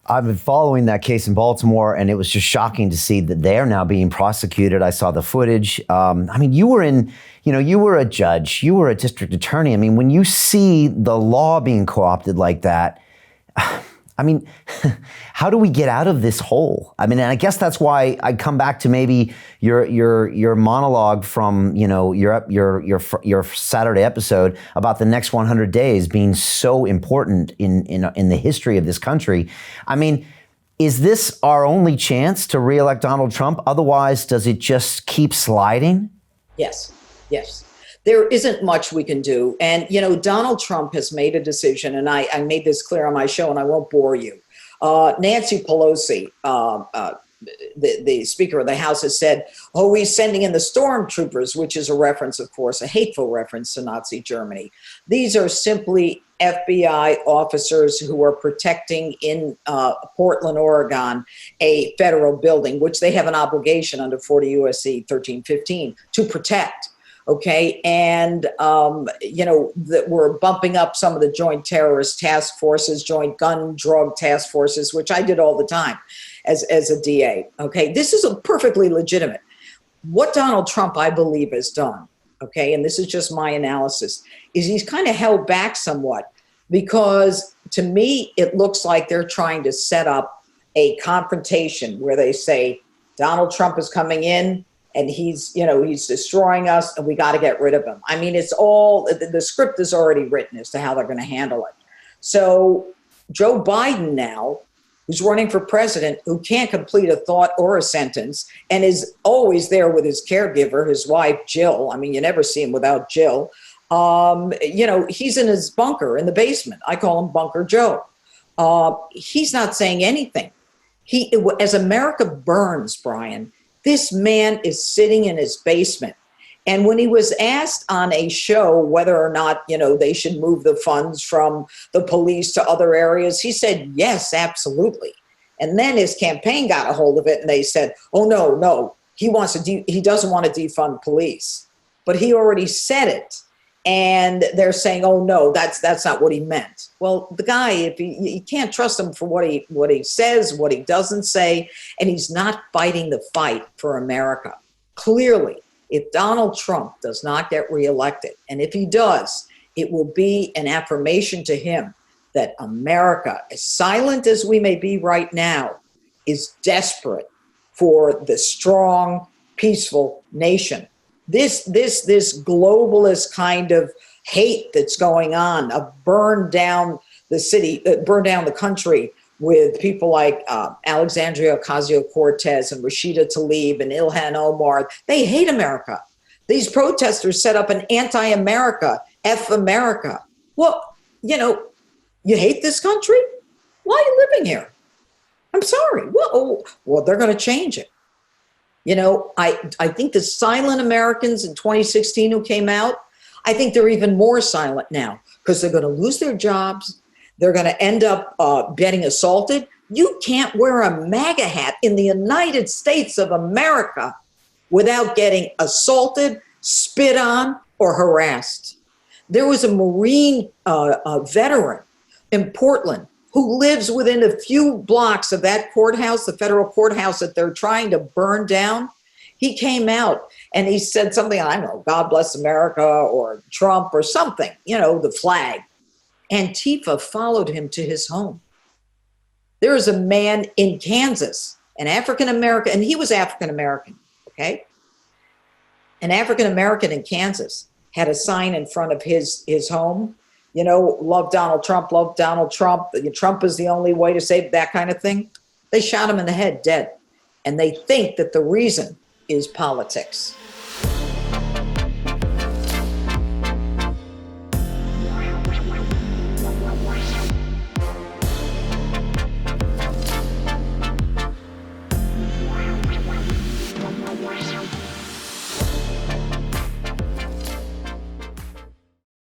I've been following that case in Baltimore, and it was just shocking to see that they are now being prosecuted. I saw the footage. I mean, you were a judge, you were a district attorney. I mean, when you see the law being co-opted like that, I mean, how do we get out of this hole? I mean, and I guess that's why I come back to maybe your monologue from, your Saturday episode about the next 100 days being so important in the history of this country. I mean, is this our only chance to reelect Donald Trump? Otherwise, does it just keep sliding? Yes. There isn't much we can do. And, Donald Trump has made a decision, and I made this clear on my show, and I won't bore you. Nancy Pelosi, the Speaker of the House, has said, he's sending in the stormtroopers, which is a reference, of course, a hateful reference to Nazi Germany. These are simply FBI officers who are protecting in Portland, Oregon, a federal building, which they have an obligation under 40 U.S.C. 1315 to protect. Okay. And, that we're bumping up some of the joint terrorist task forces, joint gun drug task forces, which I did all the time as a DA. Okay. This is perfectly legitimate. What Donald Trump, I believe, has done, okay, and this is just my analysis, is he's kind of held back somewhat because to me, it looks like they're trying to set up a confrontation where they say, Donald Trump is coming in, and he's destroying us, and we got to get rid of him. I mean, it's all, the script is already written as to how they're going to handle it. So Joe Biden now, who's running for president, who can't complete a thought or a sentence, and is always there with his caregiver, his wife, Jill. I mean, you never see him without Jill. He's in his bunker in the basement. I call him Bunker Joe. He's not saying anything. As America burns, Brian, this man is sitting in his basement. And when he was asked on a show whether or not, they should move the funds from the police to other areas, he said, yes, absolutely. And then his campaign got a hold of it and they said, oh, no, he doesn't want to defund police. But he already said it. And they're saying, oh, no, that's not what he meant. Well, the guy, if you can't trust him for what he says, what he doesn't say, and he's not fighting the fight for America. Clearly, if Donald Trump does not get reelected, and if he does, it will be an affirmation to him that America, as silent as we may be right now, is desperate for the strong, peaceful nation. This globalist kind of hate that's going on, of burn down the city, burn down the country with people like Alexandria Ocasio-Cortez and Rashida Tlaib and Ilhan Omar. They hate America. These protesters set up an anti-America, F America. Well, you hate this country? Why are you living here? I'm sorry. Well, they're going to change it. I think the silent Americans in 2016 who came out, I think they're even more silent now because they're going to lose their jobs. They're going to end up getting assaulted. You can't wear a MAGA hat in the United States of America without getting assaulted, spit on, or harassed. There was a Marine veteran in Portland who lives within a few blocks of that courthouse, the federal courthouse that they're trying to burn down. He came out and he said something, I don't know, God bless America or Trump or something, the flag. Antifa followed him to his home. There is a man in Kansas, an African-American, and he was African-American, okay? An African-American in Kansas had a sign in front of his home, love Donald Trump, love Donald Trump. Trump is the only way to save that kind of thing. They shot him in the head dead. And they think that the reason is politics.